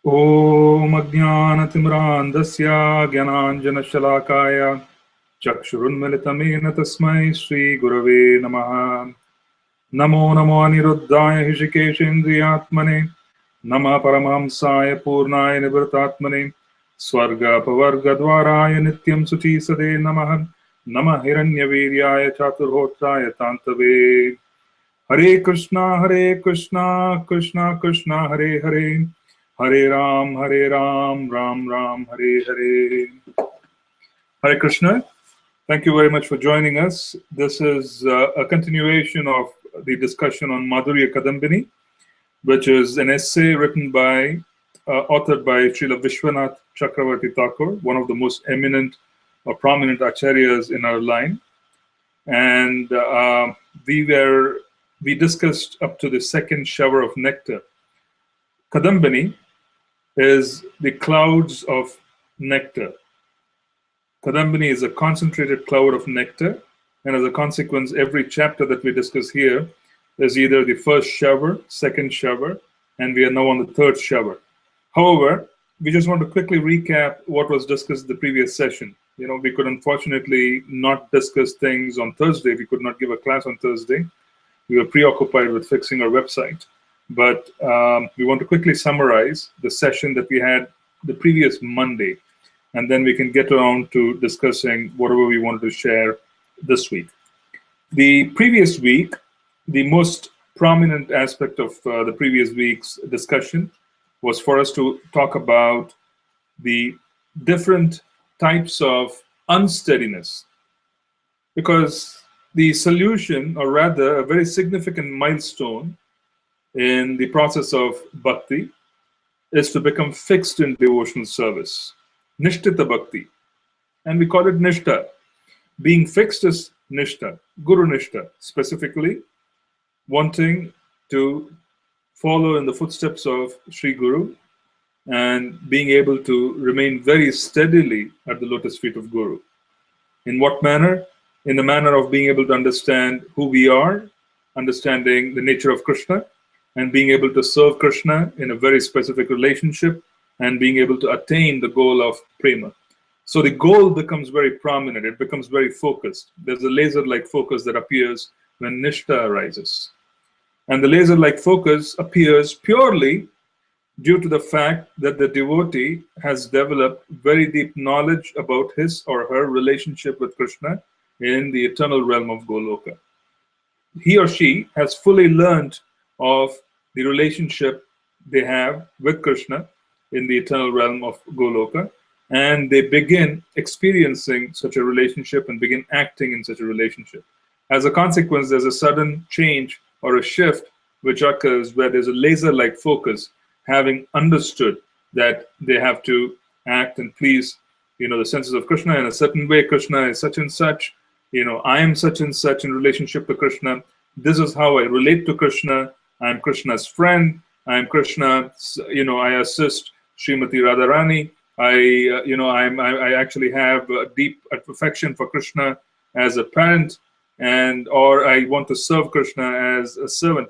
Om Ajnanatimrandasya Gyananjanashalakaya Chakshurunmilitamena Tasmai Sri Gurave Namaha Namo Namo Aniruddhaya Hishikeshendriyatmane Nama Paramahamsaya Purnaya Nivritatmane Swarga Pavarga Dwaraya Nityam Suchi Sade Namaha Nama Hiranyaviryaya Chaturhotraya Tantave Hare Krishna, Krishna Krishna, Hare Hare, Hare Ram, Ram Ram, Hare Hare. Hare Krishna. Thank you very much for joining us. This is a continuation of the discussion on Madhurya Kadambini, which is an essay written by, authored by Srila Vishwanath Chakravarti Thakur, one of the most eminent or prominent acharyas in our line. And we discussed up to the second shower of nectar. Kadambini is the clouds of nectar. Kadambini is a concentrated cloud of nectar, and as a consequence, every chapter that we discuss here is either the first shower, second shower, and we are now on the third shower. However, we just want to quickly recap what was discussed in the previous session. You know, we could unfortunately not discuss things on Thursday. We could not give a class on Thursday. We were preoccupied with fixing our website. But we want to quickly summarize the session that we had the previous Monday, and then we can get around to discussing whatever we wanted to share this week. The previous week, the most prominent aspect of the previous week's discussion was for us to talk about the different types of unsteadiness, because the solution, or rather a very significant milestone in the process of bhakti, is to become fixed in devotional service. Nishtita bhakti. And we call it nishta. Being fixed is nishta, guru nishta, specifically wanting to follow in the footsteps of Sri Guru and being able to remain very steadily at the lotus feet of Guru. In what manner? In the manner of being able to understand who we are, understanding the nature of Krishna, and being able to serve Krishna in a very specific relationship, and being able to attain the goal of prema. So the goal becomes very prominent, it becomes very focused. There's a laser-like focus that appears when nishta arises. And the laser-like focus appears purely due to the fact that the devotee has developed very deep knowledge about his or her relationship with Krishna in the eternal realm of Goloka. He or she has fully learned of the relationship they have with Krishna in the eternal realm of Goloka, and they begin experiencing such a relationship and begin acting in such a relationship. As a consequence, there's a sudden change or a shift which occurs where there's a laser-like focus, having understood that they have to act and please, the senses of Krishna in a certain way. Krishna is such and such, I am such and such in relationship to Krishna. This is how I relate to Krishna. I'm Krishna's friend. I'm Krishna, I assist Srimati Radharani. I actually have a deep affection for Krishna as a parent, or I want to serve Krishna as a servant.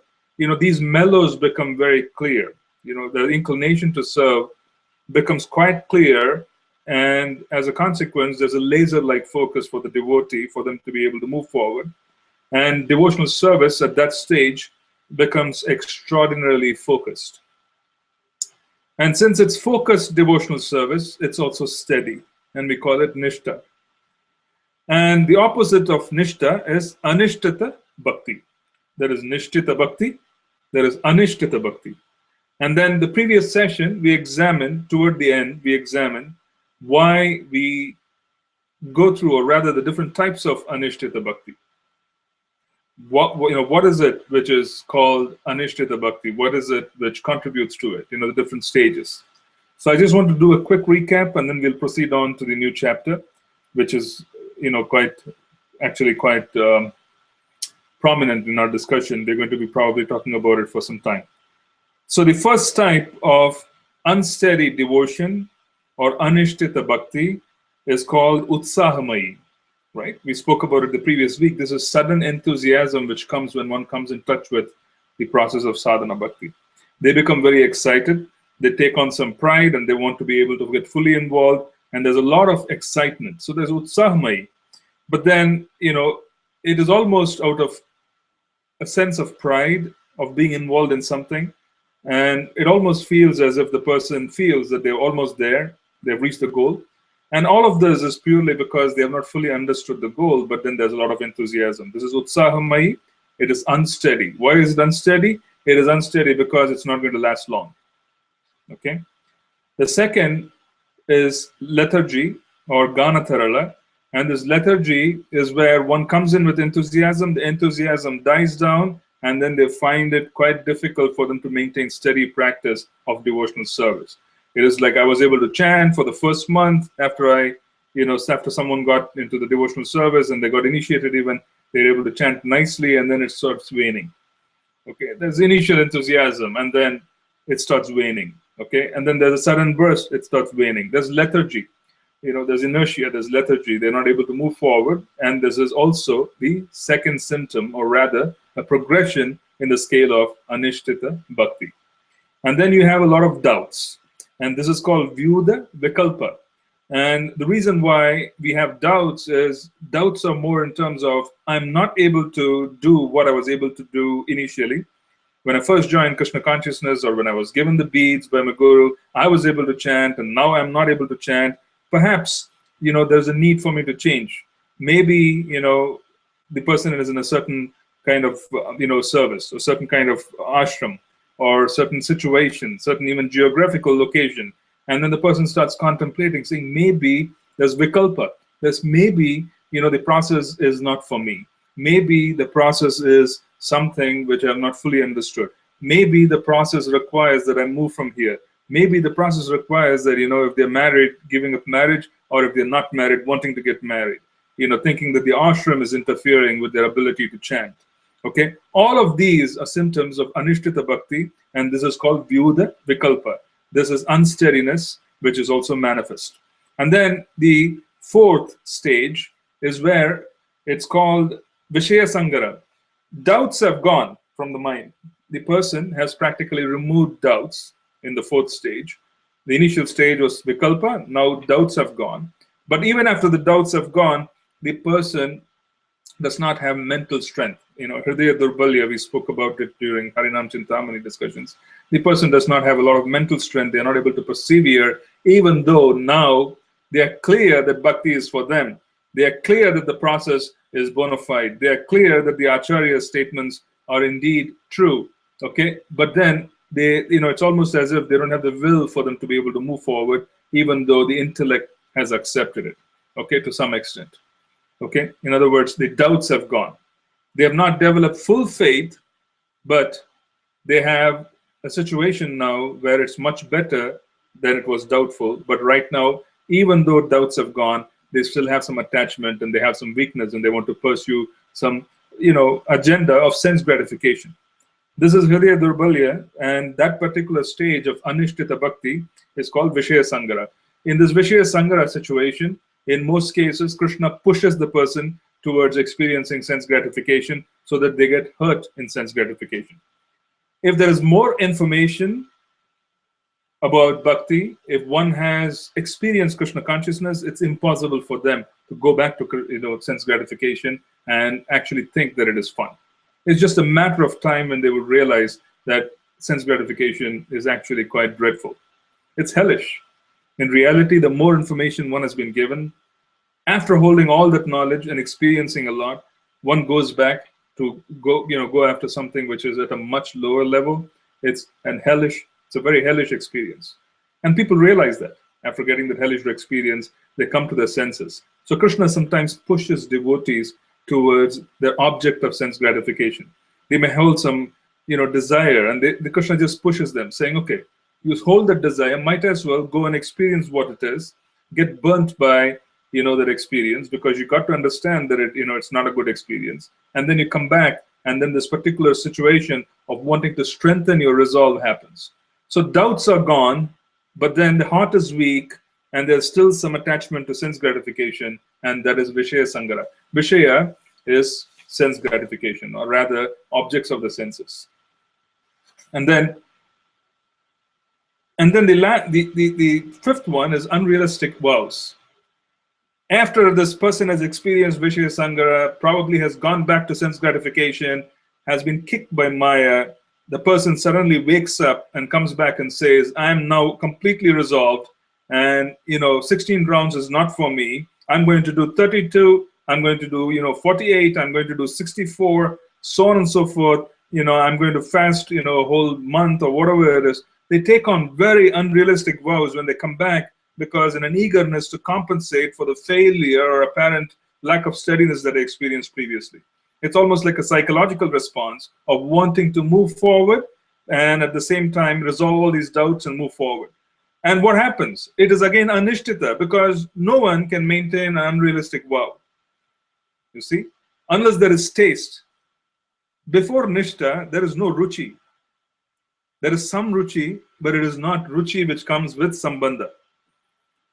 These mellows become very clear. The inclination to serve becomes quite clear, and as a consequence, there's a laser-like focus for the devotee for them to be able to move forward. And devotional service at that stage becomes extraordinarily focused. And since it's focused devotional service, it's also steady, and we call it nishta. And the opposite of nishta is anishtita bhakti. There is nishtita bhakti, there is anishtita bhakti. And then the previous session, we examined, toward the end, we examined why we go through, or rather the different types of anishtita bhakti. What is it which is called anishtita bhakti? What is it which contributes to it? The different stages. So I just want to do a quick recap, and then we'll proceed on to the new chapter, which is quite prominent in our discussion. We're going to be probably talking about it for some time. So the first type of unsteady devotion or anishtita bhakti is called utsahamayi. Right? We spoke about it the previous week. This is sudden enthusiasm which comes when one comes in touch with the process of sadhana bhakti. They become very excited. they take on some pride and they want to be able to get fully involved, and there's a lot of excitement. So there's utsahmai, but then, it is almost out of a sense of pride of being involved in something, and it almost feels as if the person feels that they're almost there, they've reached the goal. And all of this is purely because they have not fully understood the goal, but then there's a lot of enthusiasm. This is utsahamai. It is unsteady. Why is it unsteady? It is unsteady because it's not going to last long. Okay. The second is lethargy or ganatharala. And this lethargy is where one comes in with enthusiasm, the enthusiasm dies down, and then they find it quite difficult for them to maintain steady practice of devotional service. It is like I was able to chant for the first month after after someone got into the devotional service and they got initiated even, they're able to chant nicely, and then it starts waning. Okay, there's initial enthusiasm and then it starts waning. Okay, and then there's a sudden burst, it starts waning. There's lethargy. There's inertia, there's lethargy, they're not able to move forward. And this is also the second symptom, or rather, a progression in the scale of anishtita bhakti. And then you have a lot of doubts. And this is called vyuda vikalpa. And the reason why we have doubts is doubts are more in terms of I'm not able to do what I was able to do initially. When I first joined Krishna consciousness, or when I was given the beads by my guru, I was able to chant, and now I'm not able to chant. Perhaps, there's a need for me to change. Maybe, the person is in a certain kind of, service, or certain kind of ashram, or certain situation, certain even geographical location. And then the person starts contemplating, saying, maybe there's vikalpa. There's maybe, the process is not for me. Maybe the process is something which I have not fully understood. Maybe the process requires that I move from here. Maybe the process requires that, if they're married, giving up marriage, or if they're not married, wanting to get married, thinking that the ashram is interfering with their ability to chant. Okay, all of these are symptoms of anishtita bhakti, and this is called vyuda vikalpa. This is unsteadiness, which is also manifest. And then the fourth stage is where it's called vishaya sangara. Doubts have gone from the mind. The person has practically removed doubts in the fourth stage. The initial stage was vikalpa, now doubts have gone. But even after the doubts have gone, the person does not have mental strength. Hridaya Durbalya, we spoke about it during Harinam Chintamani discussions. The person does not have a lot of mental strength. They are not able to persevere, even though now they are clear that bhakti is for them. They are clear that the process is bona fide. They are clear that the Acharya's statements are indeed true. Okay, but then it's almost as if they don't have the will for them to be able to move forward, even though the intellect has accepted it. Okay, to some extent. Okay, in other words, the doubts have gone. They have not developed full faith, but they have a situation now where it's much better than it was doubtful. But right now, even though doubts have gone, they still have some attachment and they have some weakness, and they want to pursue some, agenda of sense gratification. This is Hridaya Durbalya, and that particular stage of anishtita bhakti is called vishaya sangara. In this vishaya sangara situation, in most cases, Krishna pushes the person towards experiencing sense gratification so that they get hurt in sense gratification. If there is more information about bhakti, if one has experienced Krishna consciousness, it's impossible for them to go back to sense gratification and actually think that it is fun. It's just a matter of time when they would realize that sense gratification is actually quite dreadful. It's hellish. In reality, the more information one has been given, after holding all that knowledge and experiencing a lot, one goes back to go after something which is at a much lower level. It's a very hellish experience. And people realize that. After getting that hellish experience, they come to their senses. So Krishna sometimes pushes devotees towards their object of sense gratification. They may hold some desire, and the Krishna just pushes them, saying, okay, you hold that desire, might as well go and experience what it is, get burnt by that experience, because you got to understand that it's not a good experience. And then you come back, and then this particular situation of wanting to strengthen your resolve happens. So doubts are gone, but then the heart is weak, and there's still some attachment to sense gratification, and that is vishaya sangara. Vishaya is sense gratification, or rather objects of the senses. And And then the fifth one is unrealistic vows. After this person has experienced Vishaya Sangara, probably has gone back to sense gratification, has been kicked by Maya, the person suddenly wakes up and comes back and says, I am now completely resolved, and 16 rounds is not for me. I'm going to do 32, I'm going to do 48, I'm going to do 64, so on and so forth. I'm going to fast a whole month or whatever it is. They take on very unrealistic vows when they come back, because in an eagerness to compensate for the failure or apparent lack of steadiness that they experienced previously. It's almost like a psychological response of wanting to move forward and at the same time resolve all these doubts and move forward. And what happens? It is again anishtita, because no one can maintain an unrealistic vow. You see, unless there is taste. Before nishta, there is no ruchi. There is some ruchi, but it is not ruchi which comes with sambandha.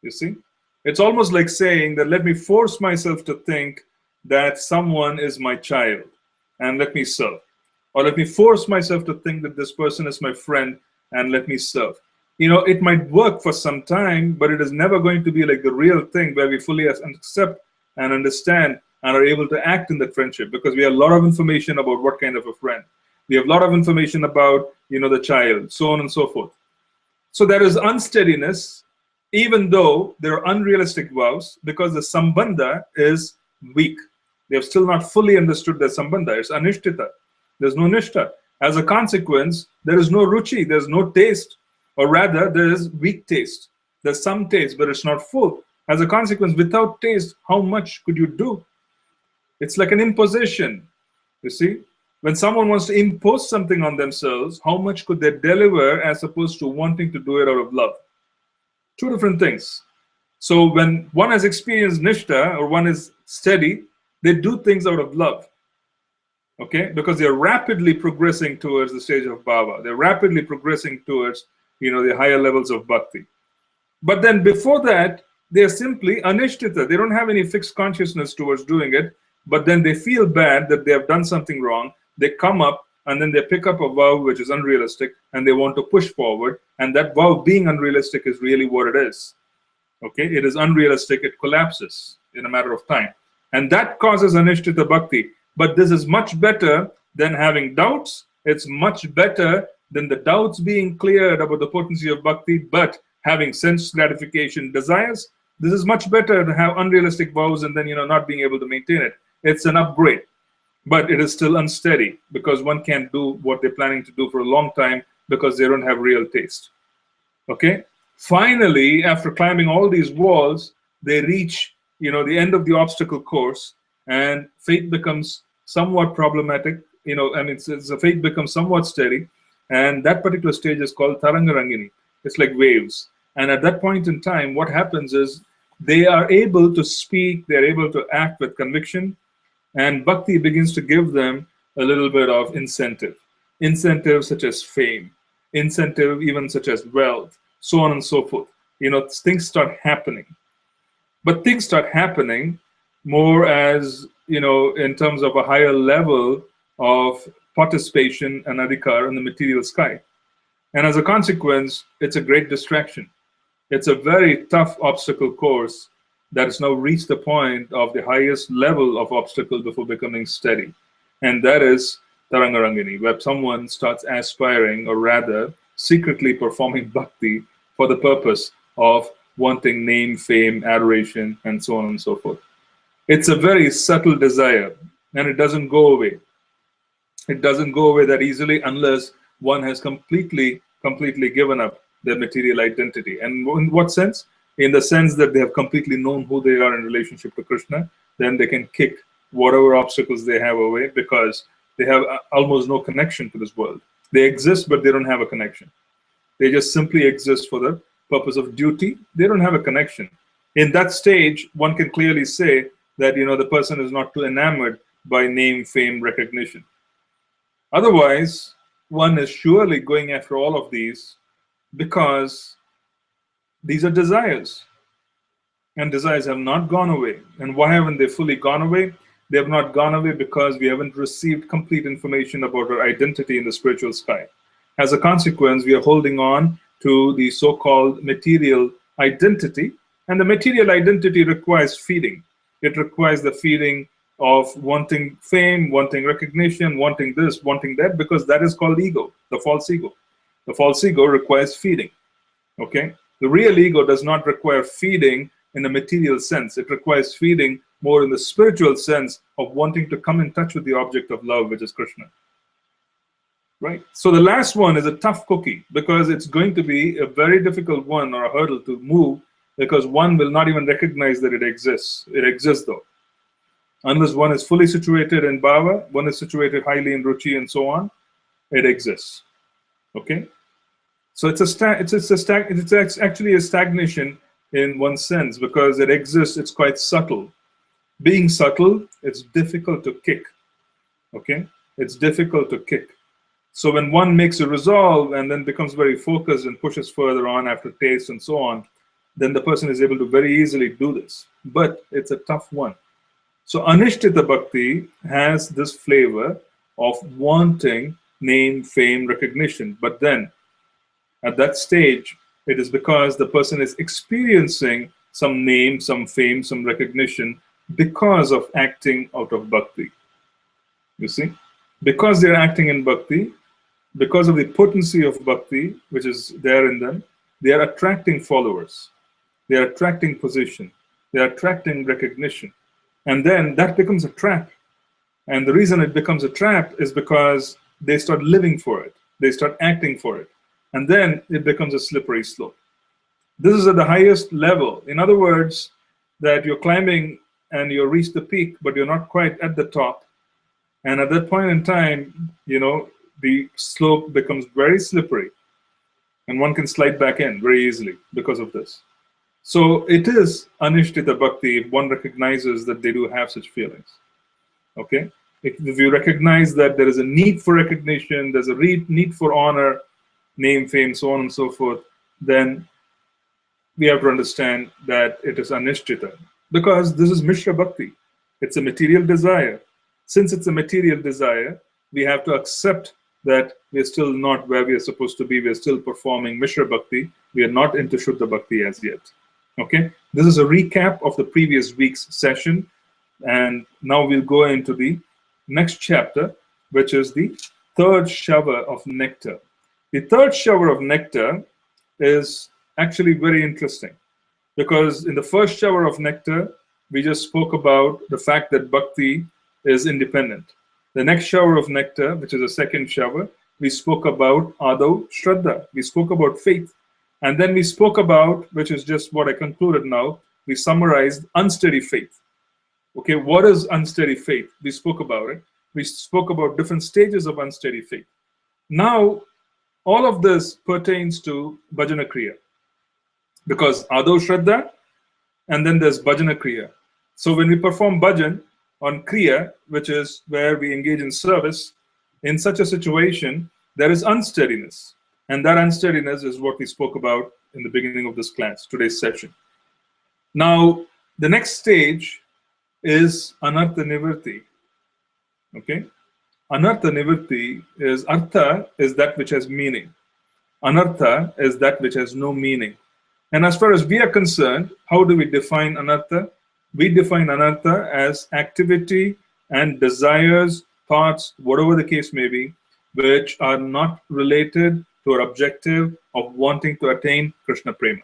You see, it's almost like saying that let me force myself to think that someone is my child and let me serve. Or let me force myself to think that this person is my friend and let me serve. It might work for some time, but it is never going to be like the real thing where we fully accept and understand and are able to act in that friendship, because we have a lot of information about what kind of a friend. We have a lot of information about, the child, so on and so forth. So there is unsteadiness, even though there are unrealistic vows, because the sambandha is weak. They have still not fully understood their sambandha. It's anishtita. There's no nishta. As a consequence, there is no ruchi. There's no taste. Or rather, there is weak taste. There's some taste, but it's not full. As a consequence, without taste, how much could you do? It's like an imposition. You see? When someone wants to impose something on themselves, how much could they deliver as opposed to wanting to do it out of love? Two different things. So when one has experienced nishta or one is steady, they do things out of love. Okay? Because they're rapidly progressing towards the stage of bhava. They're rapidly progressing towards, the higher levels of bhakti. But then before that, they're simply anishtita. They don't have any fixed consciousness towards doing it, but then they feel bad that they have done something wrong. They come up and then they pick up a vow which is unrealistic and they want to push forward. And that vow being unrealistic is really what it is. Okay, it is unrealistic. It collapses in a matter of time. And that causes anishtita bhakti. But this is much better than having doubts. It's much better than the doubts being cleared about the potency of bhakti, but having sense gratification desires. This is much better to have unrealistic vows and then, not being able to maintain it. It's an upgrade. But it is still unsteady, because one can't do what they're planning to do for a long time because they don't have real taste. Okay? Finally, after climbing all these walls, they reach, the end of the obstacle course, and faith becomes somewhat problematic. The faith becomes somewhat steady, and that particular stage is called Tarangarangini. It's like waves. And at that point in time, what happens is they are able to speak, they're able to act with conviction, and bhakti begins to give them a little bit of incentive. Incentive such as fame, incentive even such as wealth, so on and so forth. Things start happening. But things start happening more as, in terms of a higher level of participation and adhikar in the material sky. And as a consequence, it's a great distraction. It's a very tough obstacle course that has now reached the point of the highest level of obstacle before becoming steady. And that is Tarangarangini, where someone starts aspiring, or rather secretly performing bhakti for the purpose of wanting name, fame, adoration, and so on and so forth. It's a very subtle desire, and it doesn't go away. It doesn't go away that easily unless one has completely given up their material identity. And in what sense? In the sense that they have completely known who they are in relationship to Krishna, then they can kick whatever obstacles they have away, because they have almost no connection to this world. They exist, but they don't have a connection. They just simply exist for the purpose of duty. They don't have a connection. In that stage, one can clearly say that, the person is not too enamored by name, fame, recognition. Otherwise, one is surely going after all of these because these are desires. And desires have not gone away. And why haven't they fully gone away? They have not gone away because we haven't received complete information about our identity in the spiritual sky. As a consequence, we are holding on to the so-called material identity. And the material identity requires feeding. It requires the feeding of wanting fame, wanting recognition, wanting this, wanting that, because that is called ego, the false ego. The false ego requires feeding. Okay? The real ego does not require feeding in a material sense. It requires feeding more in the spiritual sense of wanting to come in touch with the object of love, which is Krishna. Right? So the last one is a tough cookie, because it's going to be a very difficult one, or a hurdle to move, because one will not even recognize that it exists. It exists though. Unless one is fully situated in bhava, one is situated highly in ruchi and so on, it exists. Okay? So it's actually a stagnation in one sense, because it exists, it's quite subtle. Being subtle, it's difficult to kick. Okay? It's difficult to kick. So when one makes a resolve and then becomes very focused and pushes further on after taste and so on, then the person is able to very easily do this. But it's a tough one. So Anishtita Bhakti has this flavor of wanting name, fame, recognition. But then at that stage, it is because the person is experiencing some name, some fame, some recognition because of acting out of bhakti. You see? Because they're acting in bhakti, because of the potency of bhakti, which is there in them, they are attracting followers. They are attracting position. They are attracting recognition. And then that becomes a trap. And the reason it becomes a trap is because they start living for it. They start acting for it. And then it becomes a slippery slope. This is at the highest level. In other words, that you're climbing and you reach the peak, but you're not quite at the top. And at that point in time, the slope becomes very slippery. And one can slide back in very easily because of this. So it is Anishtita Bhakti if one recognizes that they do have such feelings. Okay? If you recognize that there is a need for recognition, there's a need for honor, name, fame, so on and so forth, then we have to understand that it is Anishtita. Because this is Mishra Bhakti. It's a material desire. Since it's a material desire, we have to accept that we are still not where we are supposed to be. We are still performing Mishra Bhakti. We are not into Shuddha Bhakti as yet. Okay? This is a recap of the previous week's session. And now we'll go into the next chapter, which is the third shower of nectar. The third shower of nectar is actually very interesting, because in the first shower of nectar, we just spoke about the fact that bhakti is independent. The next shower of nectar, which is the second shower, we spoke about Adav Shraddha. We spoke about faith. And then we spoke about, which is just what I concluded now, we summarized unsteady faith. Okay, what is unsteady faith? We spoke about it. We spoke about different stages of unsteady faith. Now, all of this pertains to Bhajana Kriya. Because Adav Shraddha, and then there's Bhajana Kriya. So when we perform bhajan on Kriya, which is where we engage in service, in such a situation, there is unsteadiness. And that unsteadiness is what we spoke about in the beginning of this class, today's session. Now, the next stage is Anartha Nivrti. Okay? Anartha Nivrti is, Artha is that which has meaning. Anartha is that which has no meaning. And as far as we are concerned, how do we define Anartha? We define Anartha as activity and desires, thoughts, whatever the case may be, which are not related to our objective of wanting to attain Krishna Prema.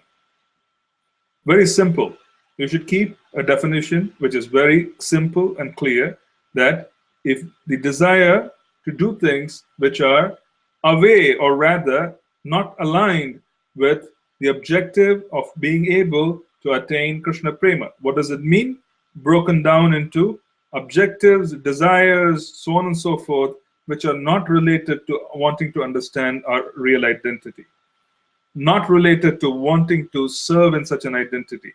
Very simple. You should keep a definition which is very simple and clear, that if the desire to do things which are away, or rather not aligned with the objective of being able to attain Krishna Prema. What does it mean? Broken down into objectives, desires, so on and so forth, which are not related to wanting to understand our real identity, not related to wanting to serve in such an identity,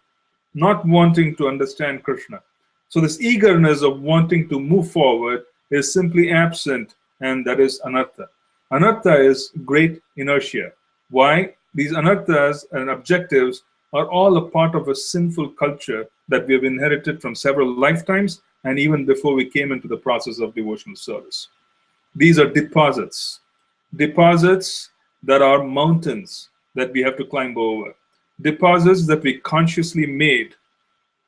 not wanting to understand Krishna. So this eagerness of wanting to move forward is simply absent, and that is Anartha. Anartha is great inertia. Why? These anarthas and objectives are all a part of a sinful culture that we have inherited from several lifetimes, and even before we came into the process of devotional service. These are deposits that are mountains. that we have to climb over, deposits that we consciously made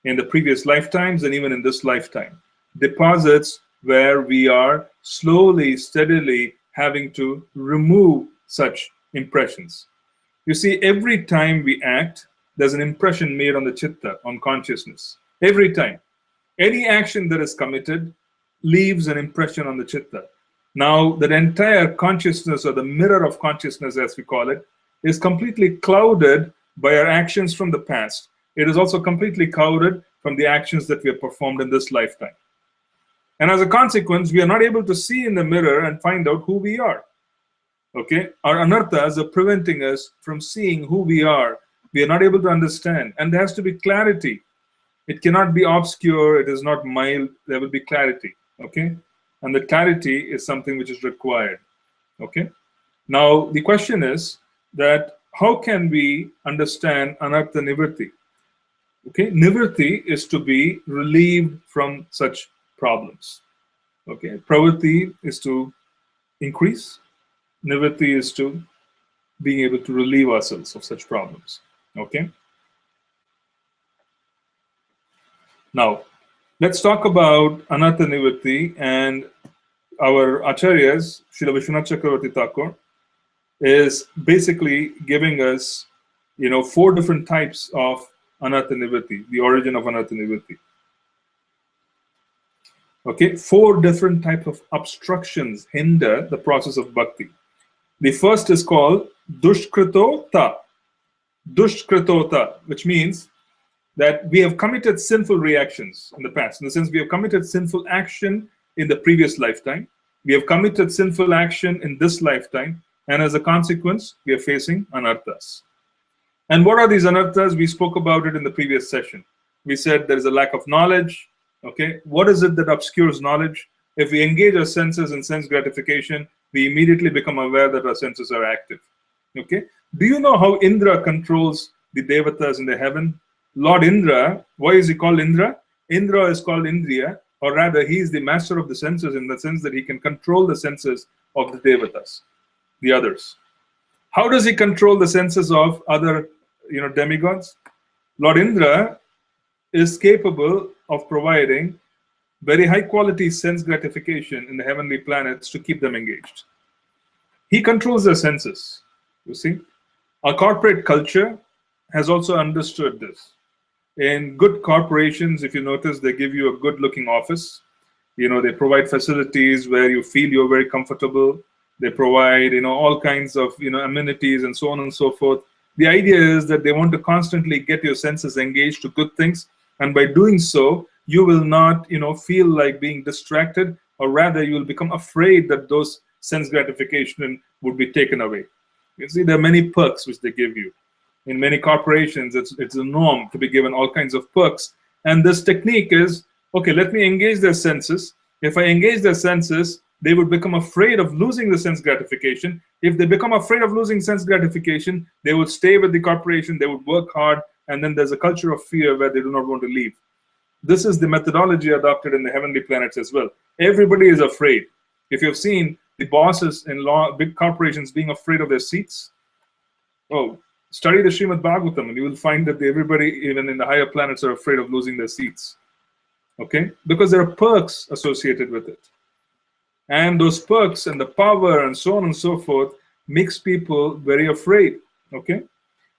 in the previous lifetimes and even in this lifetime, deposits where we are slowly, steadily having to remove such impressions. You see, every time we act, there's an impression made on the chitta, on consciousness. Every time. Any action that is committed leaves an impression on the chitta. Now, that entire consciousness, or the mirror of consciousness, as we call it, is completely clouded by our actions from the past. It is also completely clouded from the actions that we have performed in this lifetime. And as a consequence, we are not able to see in the mirror and find out who we are. Okay? Our anarthas are preventing us from seeing who we are. We are not able to understand. And there has to be clarity. It cannot be obscure. It is not mild. There will be clarity. Okay? And the clarity is something which is required. Okay? Now, the question is that how can we understand anartha nivritti? Okay? Nivritti is to be relieved from such problems. Okay? Pravritti is to increase. Nivritti is to being able to relieve ourselves of such problems. Okay? Now, let's talk about anartha nivritti, and our acharyas, Srila Vishwanath Chakravarti Thakur, is basically giving us, 4 different types of anartha nivritti, the origin of anartha nivritti. Okay, 4 different types of obstructions hinder the process of bhakti. The first is called dushkritota. Dushkritota, which means that we have committed sinful reactions in the past. In the sense, we have committed sinful action in the previous lifetime. We have committed sinful action in this lifetime. And as a consequence, we are facing anarthas. And what are these anarthas? We spoke about it in the previous session. We said there is a lack of knowledge. Okay, what is it that obscures knowledge? If we engage our senses in sense gratification, we immediately become aware that our senses are active. Okay, do you know how Indra controls the devatas in the heaven? Lord Indra, why is he called Indra? Indra is called Indriya, or rather, he is the master of the senses in the sense that he can control the senses of the devatas, the others. How does he control the senses of other, demigods? Lord Indra is capable of providing very high quality sense gratification in the heavenly planets to keep them engaged. He controls their senses, you see. Our corporate culture has also understood this. In good corporations, if you notice, they give you a good looking office. They provide facilities where you feel you're very comfortable. They provide, all kinds of, amenities and so on and so forth. The idea is that they want to constantly get your senses engaged to good things. And by doing so, you will not, feel like being distracted, or rather you will become afraid that those sense gratification would be taken away. You see, there are many perks which they give you. In many corporations, it's a norm to be given all kinds of perks. And this technique is, okay, let me engage their senses. If I engage their senses, they would become afraid of losing the sense gratification. If they become afraid of losing sense gratification, they would stay with the corporation, they would work hard, and then there's a culture of fear where they do not want to leave. This is the methodology adopted in the heavenly planets as well. Everybody is afraid. If you've seen the bosses in big corporations being afraid of their seats, study the Srimad Bhagavatam and you will find that everybody, even in the higher planets, are afraid of losing their seats. Okay? Because there are perks associated with it. And those perks and the power and so on and so forth makes people very afraid. Okay?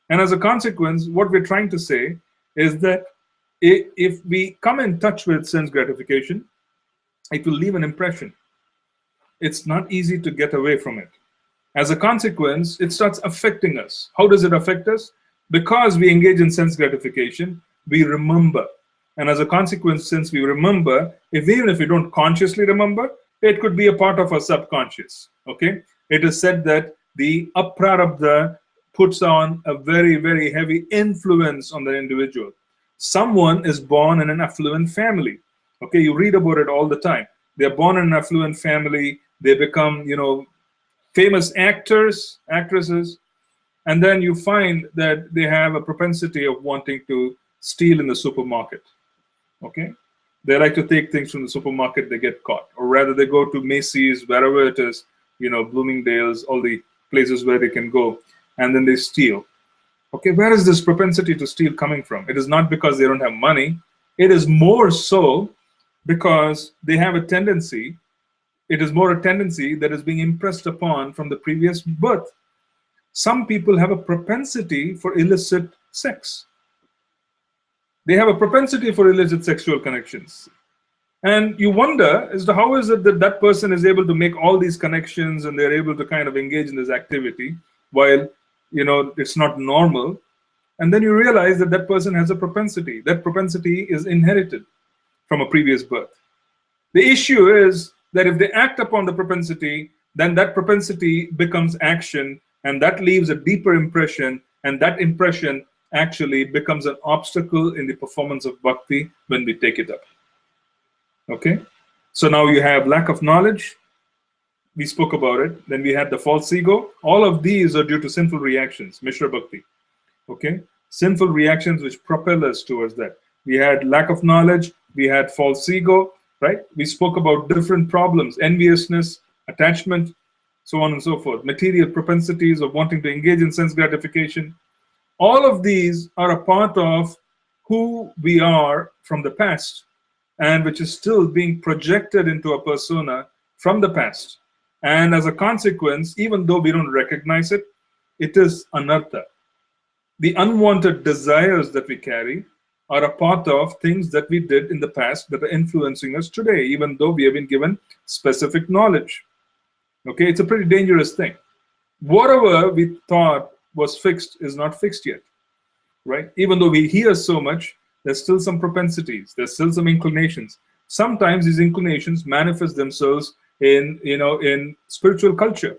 And as a consequence, what we're trying to say is that if we come in touch with sense gratification, it will leave an impression. It's not easy to get away from it. As a consequence, it starts affecting us. How does it affect us? Because we engage in sense gratification, we remember. And as a consequence, since we remember, even if we don't consciously remember, it could be a part of our subconscious. Okay? It is said that the aprarabdha puts on a very, very heavy influence on the individual. Someone is born in an affluent family. Okay, you read about it all the time. They're born in an affluent family. They become, famous actors, actresses, and then you find that they have a propensity of wanting to steal in the supermarket. Okay, they like to take things from the supermarket, they get caught, or rather they go to Macy's, wherever it is, Bloomingdale's, all the places where they can go. and then they steal. Okay, where is this propensity to steal coming from? It is not because they don't have money. It is more so because they have a tendency. It is more a tendency that is being impressed upon from the previous birth. Some people have a propensity for illicit sex. They have a propensity for illicit sexual connections. And you wonder as to how is it that that person is able to make all these connections and they're able to kind of engage in this activity while, it's not normal. And then you realize that that person has a propensity. That propensity is inherited from a previous birth. The issue is that if they act upon the propensity, then that propensity becomes action, and that leaves a deeper impression, and that impression actually becomes an obstacle in the performance of bhakti when we take it up. Okay? So now you have lack of knowledge. We spoke about it. Then we had the false ego. All of these are due to sinful reactions, Mishra Bhakti. Okay? Sinful reactions which propel us towards that. We had lack of knowledge. We had false ego, right? We spoke about different problems, enviousness, attachment, so on and so forth. Material propensities of wanting to engage in sense gratification. All of these are a part of who we are from the past, and which is still being projected into a persona from the past. And as a consequence, even though we don't recognize it, it is anartha. The unwanted desires that we carry are a part of things that we did in the past that are influencing us today, even though we have been given specific knowledge. Okay, it's a pretty dangerous thing. Whatever we thought was fixed is not fixed yet, right? Even though we hear so much, there's still some propensities, there's still some inclinations. Sometimes these inclinations manifest themselves in spiritual culture.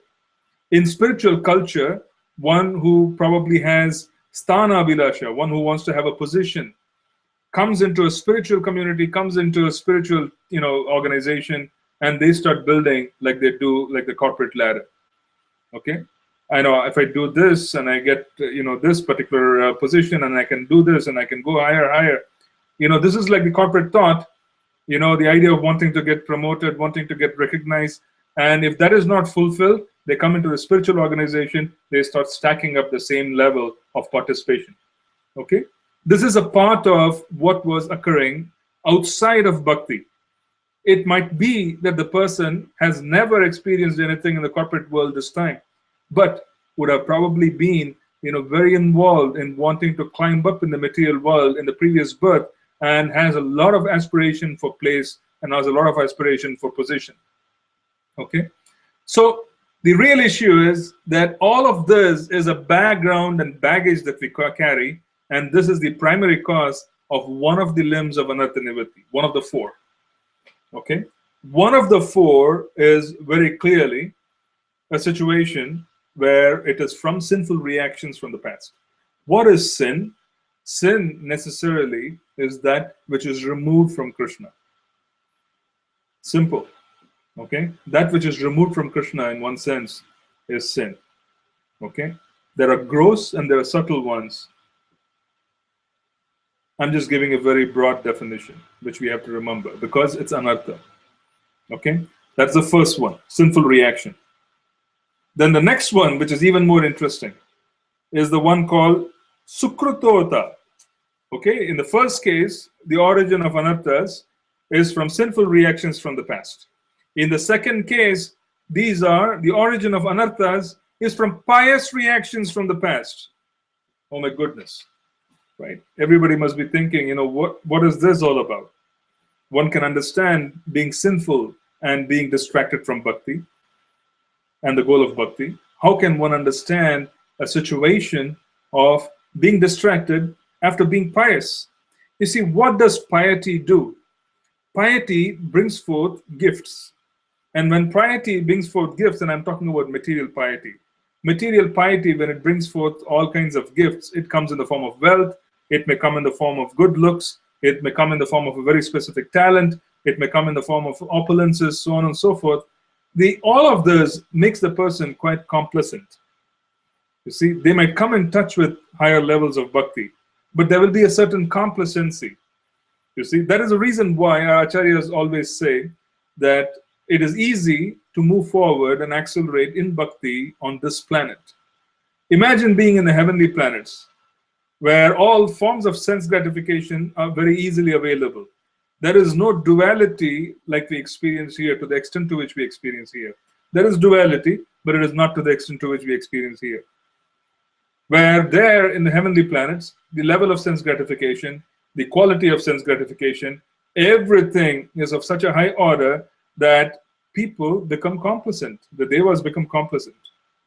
In spiritual culture, one who probably has sthana abhilasha, one who wants to have a position, comes into a spiritual community, comes into a spiritual organization, and they start building like they do, like the corporate ladder. Okay, I know if I do this and I get this particular position, and I can do this and I can go higher. This is like the corporate thought. The idea of wanting to get promoted, wanting to get recognized, and if that is not fulfilled, they come into a spiritual organization. They start stacking up the same level of participation. Okay, this is a part of what was occurring outside of bhakti. It might be that the person has never experienced anything in the corporate world this time, but would have probably been very involved in wanting to climb up in the material world in the previous birth, and has a lot of aspiration for place and has a lot of aspiration for position. Okay, so the real issue is that all of this is a background and baggage that we carry, and this is the primary cause of one of the limbs of anartha nivritti, one of the four. Okay, one of the four is very clearly a situation where it is from sinful reactions from the past. What is sin? Sin necessarily is that which is removed from Krishna. Simple. Okay, that which is removed from Krishna in one sense is sin. Okay, there are gross and there are subtle ones. I'm just giving a very broad definition, which we have to remember because it's anartha. Okay, that's the first one, sinful reaction. Then the next one, which is even more interesting, is the one called sukrutota. Okay, in the first case, the origin of anarthas is from sinful reactions from the past. In the second case, the origin of anarthas is from pious reactions from the past. Oh my goodness, right? Everybody must be thinking, what is this all about? One can understand being sinful and being distracted from bhakti and the goal of bhakti. How can one understand a situation of being distracted after being pious? You see, what does piety do? Piety brings forth gifts. And when piety brings forth gifts, and I'm talking about material piety, when it brings forth all kinds of gifts, it comes in the form of wealth, it may come in the form of good looks, it may come in the form of a very specific talent, it may come in the form of opulences, so on and so forth. All of this makes the person quite complacent. You see, they might come in touch with higher levels of bhakti, but there will be a certain complacency. You see, that is the reason why our acharyas always say that it is easy to move forward and accelerate in bhakti on this planet. Imagine being in the heavenly planets, where all forms of sense gratification are very easily available. There is no duality like we experience here to the extent to which we experience here. There is duality, but it is not to the extent to which we experience here. Where there in the heavenly planets, the level of sense gratification, the quality of sense gratification, everything is of such a high order that people become complacent. The devas become complacent.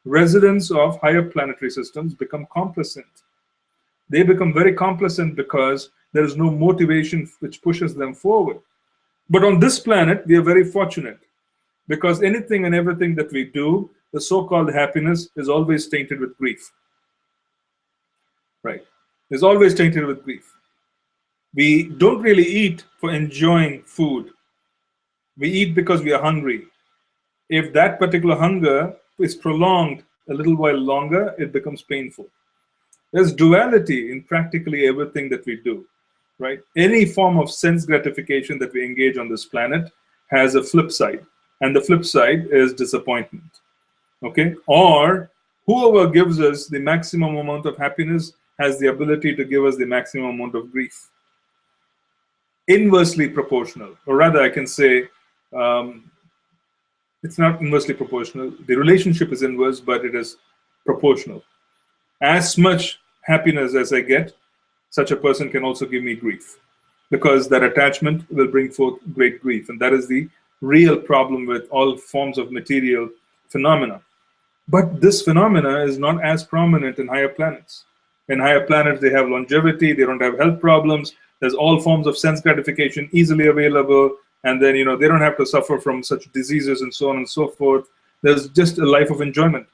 Residents of higher planetary systems become complacent. They become very complacent because there is no motivation which pushes them forward. But on this planet, we are very fortunate because anything and everything that we do, the so-called happiness is always tainted with grief. Right? Is always tainted with grief. We don't really eat for enjoying food. We eat because we are hungry. If that particular hunger is prolonged a little while longer, it becomes painful. There's duality in practically everything that we do, right? Any form of sense gratification that we engage on this planet has a flip side, and the flip side is disappointment, okay? Or whoever gives us the maximum amount of happiness has the ability to give us the maximum amount of grief. Inversely proportional, or rather I can say, it's not inversely proportional. The relationship is inverse, but it is proportional. As much happiness as I get, such a person can also give me grief, because that attachment will bring forth great grief. And that is the real problem with all forms of material phenomena. But this phenomena is not as prominent in higher planets. In higher planets, they have longevity, they don't have health problems, there's all forms of sense gratification easily available, and then they don't have to suffer from such diseases and so on and so forth. There's just a life of enjoyment.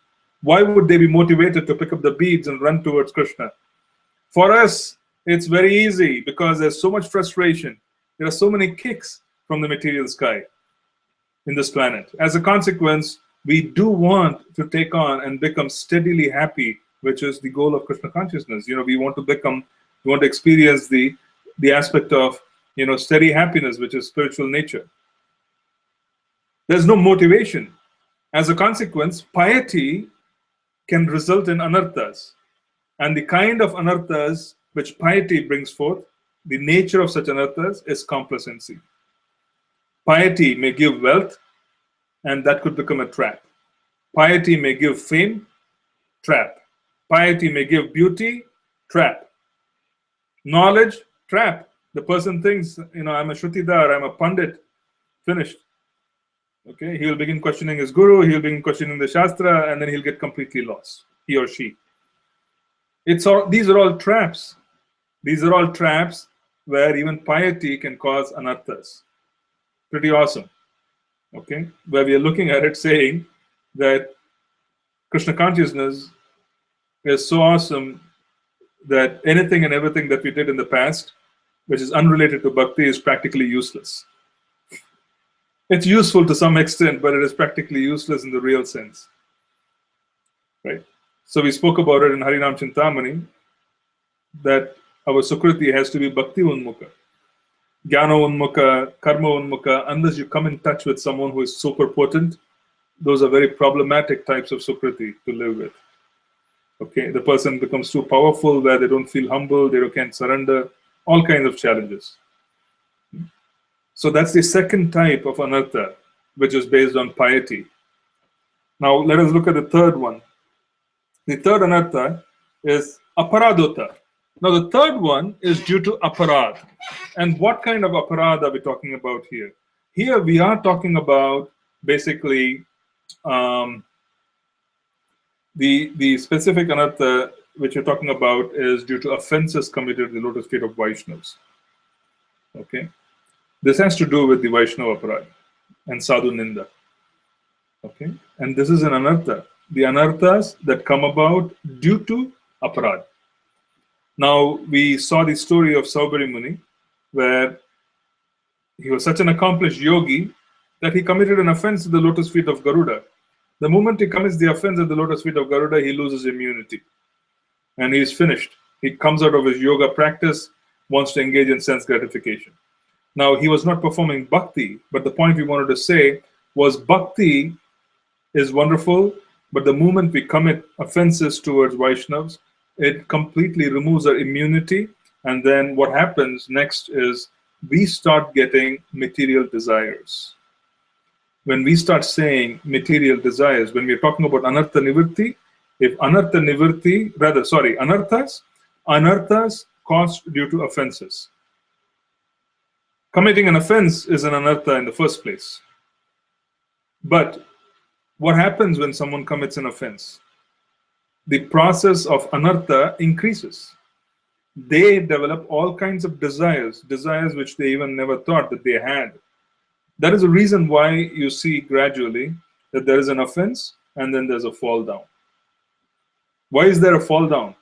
Why would they be motivated to pick up the beads and run towards Krishna? For us, it's very easy because there's so much frustration. There are so many kicks from the material sky in this planet. As a consequence, we do want to take on and become steadily happy, which is the goal of Krishna consciousness. We want to experience the aspect of steady happiness, which is spiritual nature. There's no motivation. As a consequence, piety can result in anarthas. And the kind of anarthas which piety brings forth, the nature of such anarthas is complacency. Piety may give wealth, and that could become a trap. Piety may give fame, trap. Piety may give beauty, trap. Knowledge, trap. The person thinks, I'm a Shrutidar, I'm a Pandit, finished. Okay, he will begin questioning his guru, he'll begin questioning the Shastra, and then he'll get completely lost, he or she. These are all traps. These are all traps where even piety can cause anarthas. Pretty awesome. Okay, where we are looking at it saying that Krishna consciousness is so awesome that anything and everything that we did in the past, which is unrelated to bhakti, is practically useless. It's useful to some extent, but it is practically useless in the real sense. Right? So we spoke about it in Harinam Chintamani, that our Sukriti has to be bhakti unmukha. Jnana unmukha, karma unmukha, unless you come in touch with someone who is super potent, those are very problematic types of Sukriti to live with. Okay, the person becomes too powerful where they don't feel humble, they can't surrender, all kinds of challenges. So that's the second type of anartha, which is based on piety. Now let us look at the third one. The third anartha is aparadota. Now the third one is due to aparad. And what kind of aparad are we talking about here? Here we are talking about basically the specific anartha which you're talking about is due to offenses committed in the lotus feet of Vaishnavas. Okay, this has to do with the Vaishnava aparad and sadhu ninda. Okay, and this is an anartha. The anarthas that come about due to aparad. Now we saw the story of Saubhari Muni, where he was such an accomplished yogi that he committed an offense to the lotus feet of Garuda. The moment he commits the offense at the lotus feet of Garuda, he loses immunity. And he is finished. He comes out of his yoga practice, wants to engage in sense gratification. Now, he was not performing bhakti, but the point we wanted to say was bhakti is wonderful, But the moment we commit offenses towards Vaishnavas, it completely removes our immunity. And then what happens next is we start getting material desires. When we start saying material desires, when we're talking about anartha nivritti, if anartha nivritti, rather, sorry, anarthas caused due to offenses. Committing an offense is an anartha in the first place. But what happens when someone commits an offense? The process of anartha increases. They develop all kinds of desires which they even never thought that they had. That is the reason why you see gradually that there is an offense and then there's a fall down. Why is there a fall down?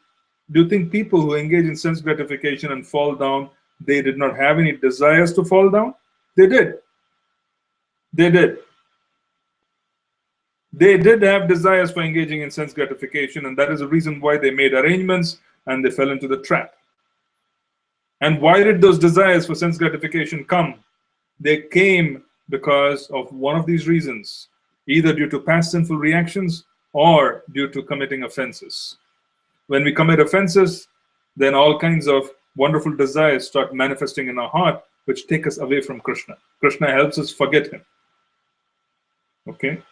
Do you think people who engage in sense gratification and fall down, they did not have any desires to fall down? They did. They did. They did have desires for engaging in sense gratification, and that is the reason why they made arrangements and they fell into the trap. And why did those desires for sense gratification come? They came because of one of these reasons, either due to past sinful reactions or due to committing offenses. When we commit offenses, then all kinds of wonderful desires start manifesting in our heart, which take us away from Krishna. Krishna helps us forget him. Okay?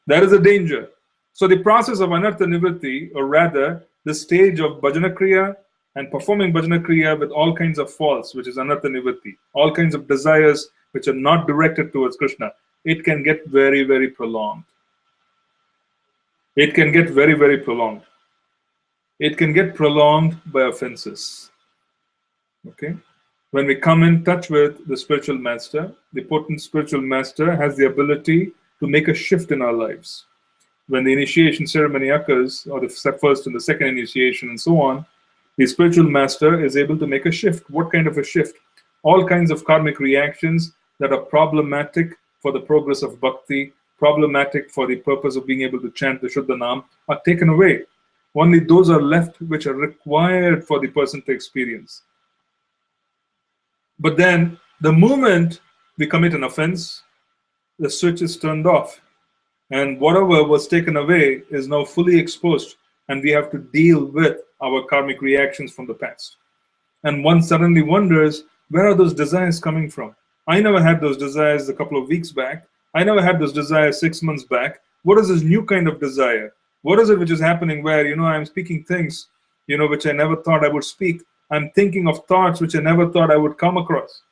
That is a danger. So the process of anartha nivritti, or rather, the stage of bhajana kriya and performing bhajana kriya with all kinds of faults, which is anartha nivritti, all kinds of desires which are not directed towards Krishna, it can get very, very prolonged. It can get very, very prolonged. It can get prolonged by offenses. Okay? When we come in touch with the spiritual master, the potent spiritual master has the ability to make a shift in our lives. When the initiation ceremony occurs, or the first and the second initiation and so on, the spiritual master is able to make a shift. What kind of a shift? All kinds of karmic reactions that are problematic for the progress of bhakti, problematic for the purpose of being able to chant the Shuddha Nam, are taken away. Only those are left which are required for the person to experience. But then, the moment we commit an offense, the switch is turned off. And whatever was taken away is now fully exposed. And we have to deal with our karmic reactions from the past. And one suddenly wonders, where are those desires coming from? I never had those desires a couple of weeks back. I never had those desires 6 months back. What is this new kind of desire? What is it which is happening where, I'm speaking things, which I never thought I would speak. I'm thinking of thoughts which I never thought I would come across.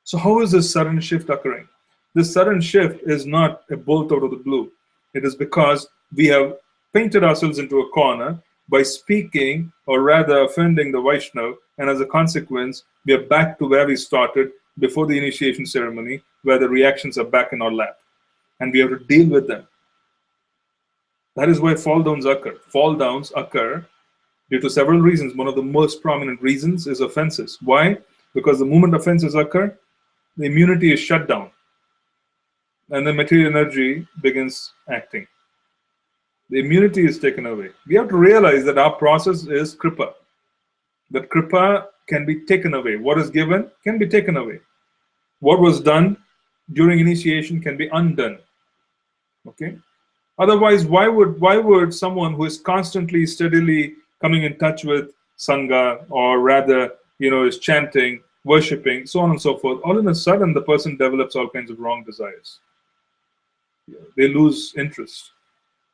So how is this sudden shift occurring? This sudden shift is not a bolt out of the blue. It is because we have painted ourselves into a corner by speaking, or rather offending the Vaishnava, and as a consequence, we are back to where we started before the initiation ceremony, where the reactions are back in our lap. And we have to deal with them. That is why fall downs occur. Fall downs occur due to several reasons. One of the most prominent reasons is offenses. Why? Because the moment offenses occur, the immunity is shut down. And the material energy begins acting. The immunity is taken away. We have to realize that our process is kripa. That kripa can be taken away. What is given can be taken away. What was done during initiation can be undone. Okay? Otherwise, why would someone who is constantly, steadily coming in touch with Sangha, or rather, is chanting, worshipping, so on and so forth, all of a sudden the person develops all kinds of wrong desires. They lose interest.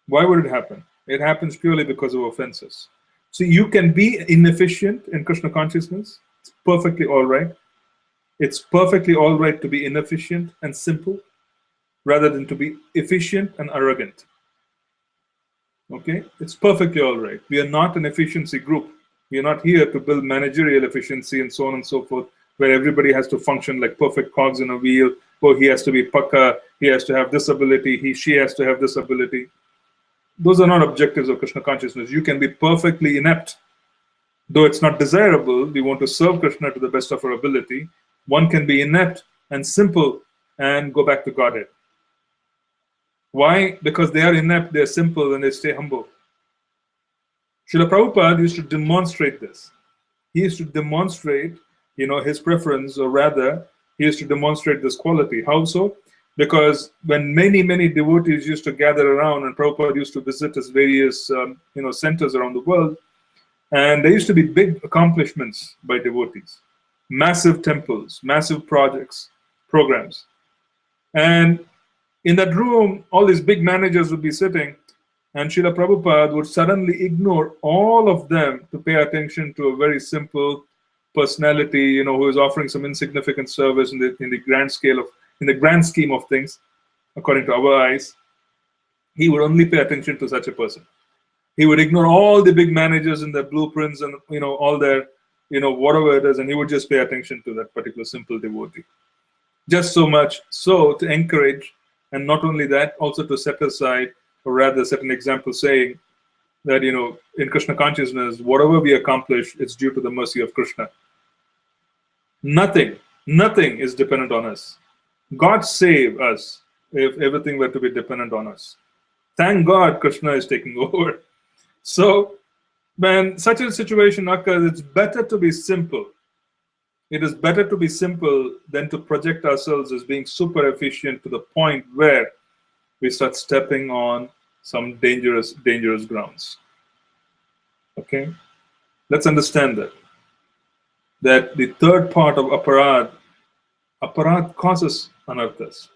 Why would it happen? It happens purely because of offenses. So you can be inefficient in Krishna consciousness. It's perfectly all right. It's perfectly all right to be inefficient and simple, rather than to be efficient and arrogant. Okay? It's perfectly all right. We are not an efficiency group. We are not here to build managerial efficiency and so on and so forth, where everybody has to function like perfect cogs in a wheel. Oh, he has to be pakka, he has to have this ability, she has to have this ability. Those are not objectives of Krishna consciousness. You can be perfectly inept. Though it's not desirable, we want to serve Krishna to the best of our ability. One can be inept and simple and go back to Godhead. Why? Because they are inept, they are simple, and they stay humble. Srila Prabhupada used to demonstrate this. He used to demonstrate, his preference, or rather, he used to demonstrate this quality. How so? Because when many devotees used to gather around, and Prabhupada used to visit his various centers around the world, and there used to be big accomplishments by devotees, massive temples, massive projects, programs. And in that room, all these big managers would be sitting, and Srila Prabhupada would suddenly ignore all of them to pay attention to a very simple personality, who is offering some insignificant service in the grand scheme of things, according to our eyes. He would only pay attention to such a person. He would ignore all the big managers and their blueprints and all their whatever it is, and he would just pay attention to that particular simple devotee. Just so much so to encourage, and not only that, also to set aside, or rather set an example, saying that in Krishna consciousness, whatever we accomplish, it's due to the mercy of Krishna. Nothing is dependent on us. God save us if everything were to be dependent on us. Thank God Krishna is taking over. So when such a situation occurs, it's better to be simple. It is better to be simple than to project ourselves as being super efficient to the point where we start stepping on some dangerous grounds. Okay? Let's understand that the third part of aparad causes anarthas.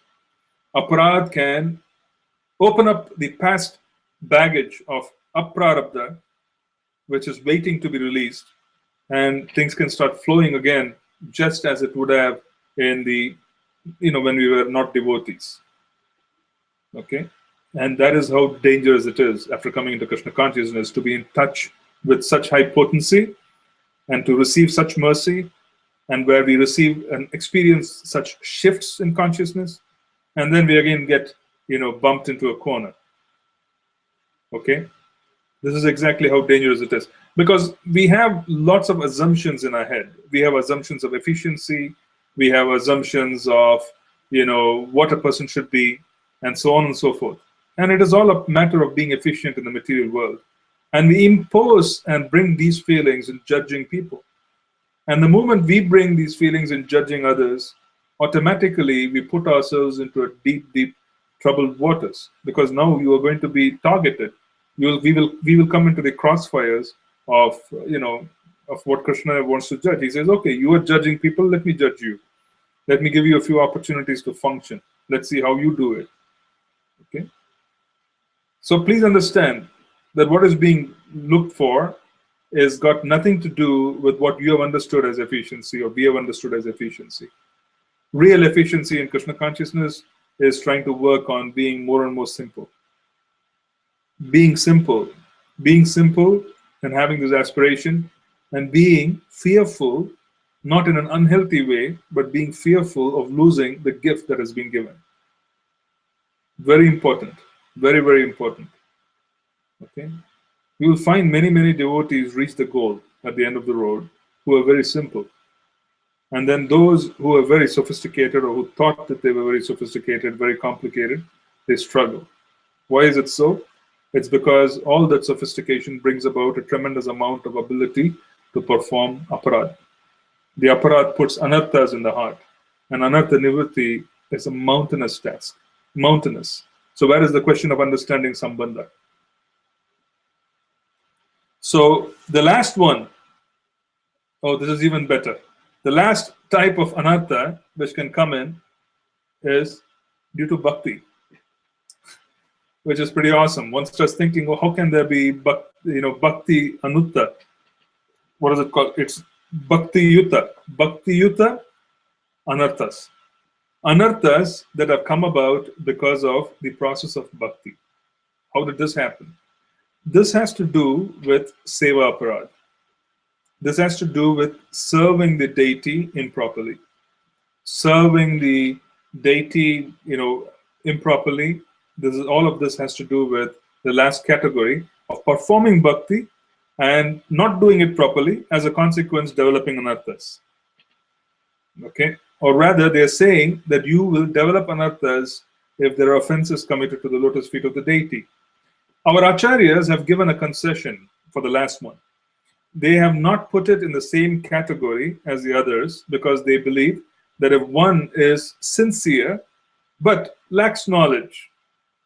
Aparad can open up the past baggage of aprarabdha, which is waiting to be released, and things can start flowing again, just as it would have in the, when we were not devotees. Okay? And that is how dangerous it is after coming into Krishna consciousness, to be in touch with such high potency and to receive such mercy, and where we receive and experience such shifts in consciousness, and then we again get bumped into a corner. Okay? This is exactly how dangerous it is, because we have lots of assumptions in our head. We have assumptions of efficiency, we have assumptions of what a person should be, and so on and so forth. And it is all a matter of being efficient in the material world. And we impose and bring these feelings in judging people. And the moment we bring these feelings in judging others, automatically we put ourselves into a deep troubled waters, because now you are going to be targeted. We will come into the crossfires of of what Krishna wants to judge. He says, okay, you are judging people, let me judge you. Let me give you a few opportunities to function. Let's see how you do it. Okay? So please understand that what is being looked for is got nothing to do with what you have understood as efficiency or we have understood as efficiency. Real efficiency in Krishna consciousness is trying to work on being more and more simple. Being simple and having this aspiration, and being fearful, not in an unhealthy way, but being fearful of losing the gift that has been given. Very important. Very, very important. Okay? You will find many devotees reach the goal at the end of the road who are very simple. And then those who are very sophisticated, or who thought that they were very sophisticated, very complicated, they struggle. Why is it so? It's because all that sophistication brings about a tremendous amount of ability to perform aparad. The aparad puts anarthas in the heart. And anartha nivritti is a mountainous task. Mountainous. So where is the question of understanding sambandha? So the last one, oh, this is even better. The last type of anartha which can come in is due to bhakti, which is pretty awesome. One starts thinking, oh, how can there be bhakti anutta? What is it called? It's bhakti yuta. Bhakti yuta anarthas. Anarthas that have come about because of the process of bhakti. How did this happen? This has to do with seva aparad. This has to do with serving the deity improperly. Serving the deity, improperly. All of this has to do with the last category of performing bhakti and not doing it properly, as a consequence developing anarthas. Okay? Or rather, they are saying that you will develop anarthas if there are offenses committed to the lotus feet of the deity. Our acharyas have given a concession for the last one. They have not put it in the same category as the others, because they believe that if one is sincere but lacks knowledge.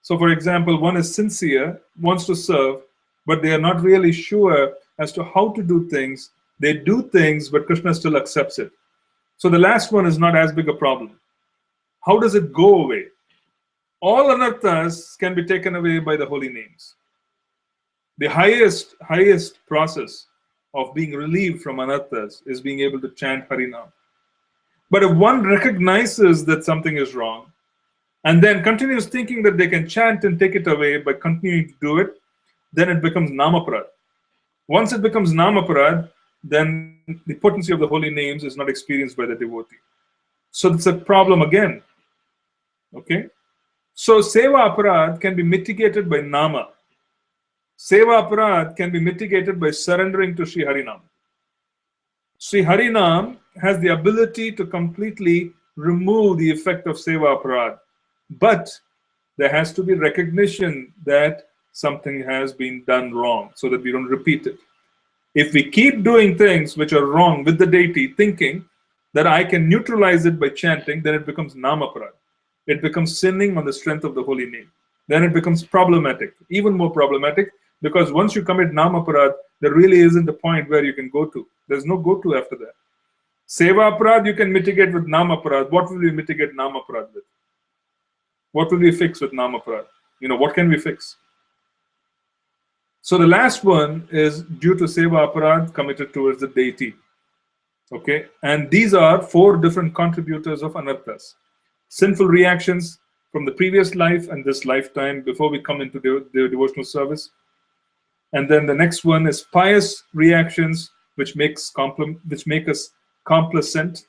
So, for example, one is sincere, wants to serve, but they are not really sure as to how to do things. They do things, but Krishna still accepts it. So the last one is not as big a problem. How does it go away? All anarthas can be taken away by the holy names. The highest process of being relieved from anarthas is being able to chant Harinam. But if one recognizes that something is wrong, and then continues thinking that they can chant and take it away by continuing to do it, then it becomes namaparad. Once it becomes namaparad, then the potency of the holy names is not experienced by the devotee. So it's a problem again. Okay? So seva aparad can be mitigated by nama. Seva aparad can be mitigated by surrendering to Sri Harinam. Sri Harinam has the ability to completely remove the effect of seva aparad. But there has to be recognition that something has been done wrong so that we don't repeat it. If we keep doing things which are wrong with the deity, thinking that I can neutralize it by chanting, then it becomes namaparad. It becomes sinning on the strength of the holy name. Then it becomes problematic, even more problematic, because once you commit namaparad, there really isn't a point where you can go to. There's no go to after that. Seva aparad you can mitigate with namaparad. What will we mitigate namaparad with? What will we fix with namaparad? What can we fix? So the last one is due to seva aparad committed towards the deity. Okay, and these are 4 different contributors of anarthas. Sinful reactions from the previous life and this lifetime before we come into the devotional service. And then the next one is pious reactions which make us complacent.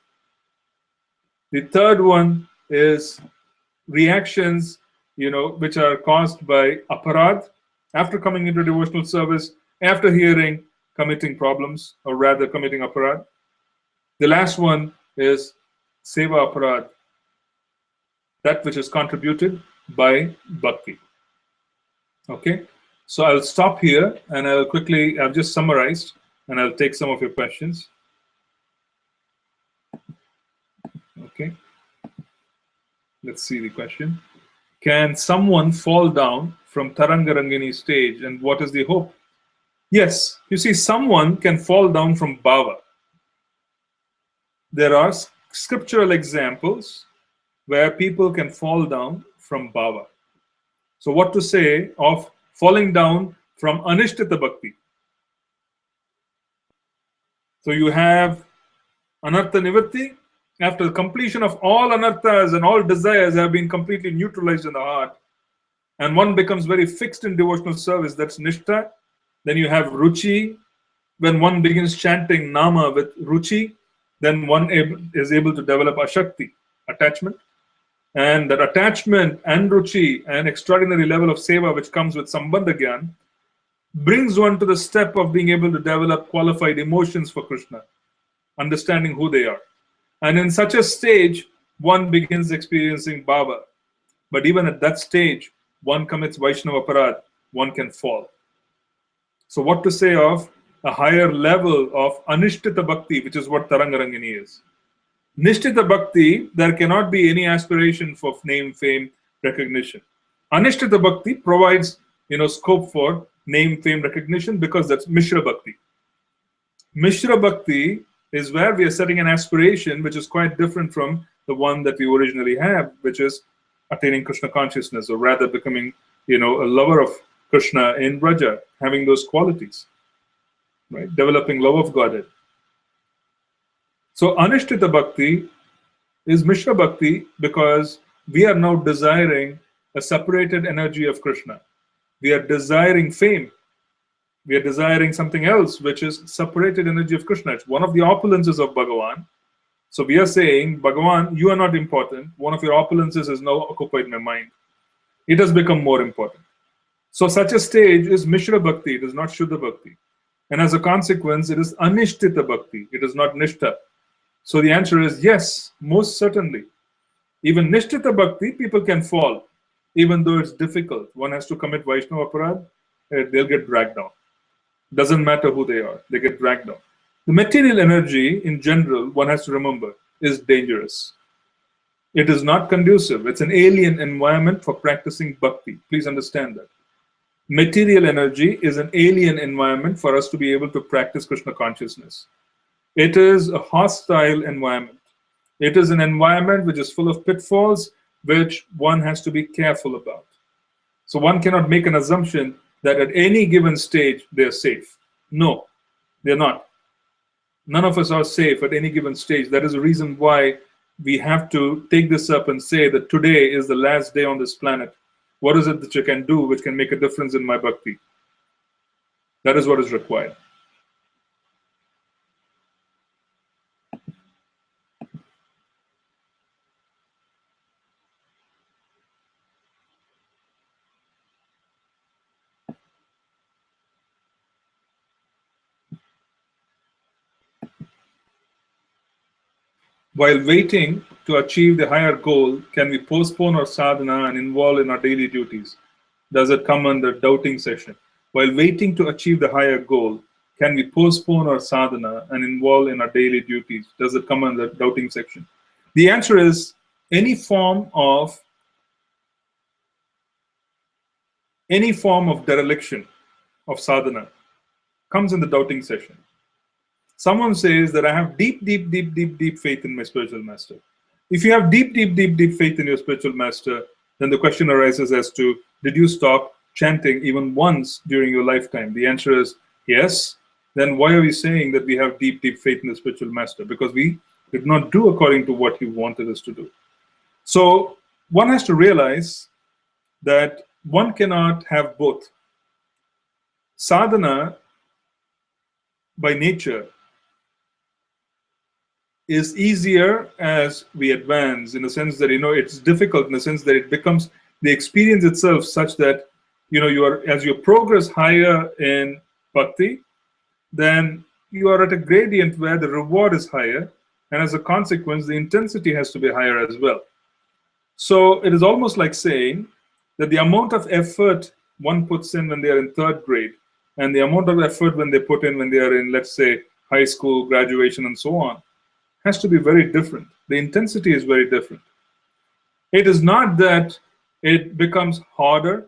The third one is reactions, which are caused by aparad, after coming into devotional service, after hearing, committing problems, or rather committing aparad. The last one is seva aparad, that which is contributed by bhakti. Okay, so I'll stop here and I've just summarized and I'll take some of your questions. Okay, let's see the question. Can someone fall down from Tarangarangini stage, and what is the hope? Yes, you see, someone can fall down from bhava. There are scriptural examples where people can fall down from bhava. So what to say of falling down from anishtita bhakti? So you have anartha nivritti. After the completion of all anarthas and all desires have been completely neutralized in the heart, and one becomes very fixed in devotional service, that's nishtha. Then you have ruchi. When one begins chanting nama with ruchi, then one is able to develop ashakti, attachment. And that attachment and ruchi and extraordinary level of seva which comes with sambandha gyan brings one to the step of being able to develop qualified emotions for Krishna, understanding who they are. And in such a stage, one begins experiencing bhava. But even at that stage, one commits Vaishnava aparad, one can fall. So what to say of a higher level of anishtita bhakti, which is what Tarangarangini is. Nishtita bhakti, there cannot be any aspiration for name, fame, recognition. Anishtita bhakti provides scope for name, fame, recognition, because that's Mishra bhakti. Mishra bhakti is where we are setting an aspiration which is quite different from the one that we originally have, which is attaining Krishna consciousness, or rather becoming, a lover of Krishna in Braja, having those qualities, right? Developing love of Godhead. So Anishtita Bhakti is Mishra Bhakti because we are now desiring a separated energy of Krishna. We are desiring fame. We are desiring something else, which is separated energy of Krishna. It's one of the opulences of Bhagavan. So we are saying, Bhagavan, you are not important. One of your opulences is now occupied my mind. It has become more important. So such a stage is Mishra Bhakti. It is not Shuddha Bhakti. And as a consequence, it is Anishtita Bhakti. It is not Nishtha. So the answer is yes, most certainly. Even Nishtita Bhakti, people can fall. Even though it's difficult. One has to commit Vaishnava aparad, they'll get dragged down. Doesn't matter who they are, they get dragged down. The material energy in general, one has to remember, is dangerous. It is not conducive. It's an alien environment for practicing bhakti. Please understand that. Material energy is an alien environment for us to be able to practice Krishna consciousness. It is a hostile environment. It is an environment which is full of pitfalls, which one has to be careful about. So one cannot make an assumption that at any given stage they're safe. No, they're not. None of us are safe at any given stage. That is the reason why we have to take this up and say that today is the last day on this planet. What is it that you can do which can make a difference in my bhakti? That is what is required. While waiting to achieve the higher goal, can we postpone our sadhana and involve in our daily duties? Does it come under doubting session? While waiting to achieve the higher goal, can we postpone our sadhana and involve in our daily duties? Does it come under doubting section? The answer is any form of dereliction of sadhana comes in the doubting session. Someone says that I have deep faith in my spiritual master. If you have deep faith in your spiritual master, then the question arises as to, did you stop chanting even once during your lifetime? The answer is yes. Then why are we saying that we have deep faith in the spiritual master? Because we did not do according to what he wanted us to do. So one has to realize that one cannot have both. Sadhana, by nature, is easier as we advance, in the sense that, it's difficult in the sense that it becomes the experience itself such that, as you progress higher in bhakti, then you are at a gradient where the reward is higher, and as a consequence, the intensity has to be higher as well. So it is almost like saying that the amount of effort one puts in when they are in third grade, and the amount of effort when they put in when they are in, let's say, high school, graduation, and so on, has to be very different. The intensity is very different. It is not that it becomes harder,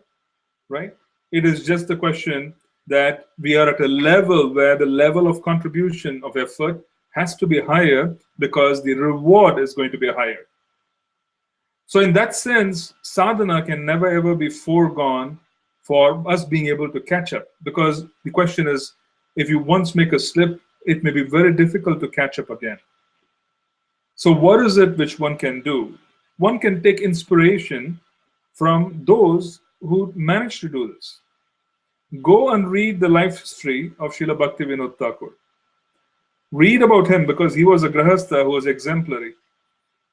right? It is just the question that we are at a level where the level of contribution of effort has to be higher because the reward is going to be higher. So in that sense, sadhana can never ever be foregone for us being able to catch up, because the question is, if you once make a slip, it may be very difficult to catch up again. So what is it which one can do? One can take inspiration from those who managed to do this. Go and read the life history of Srila Bhaktivinoda Thakur. Read about him, because he was a grahastha who was exemplary.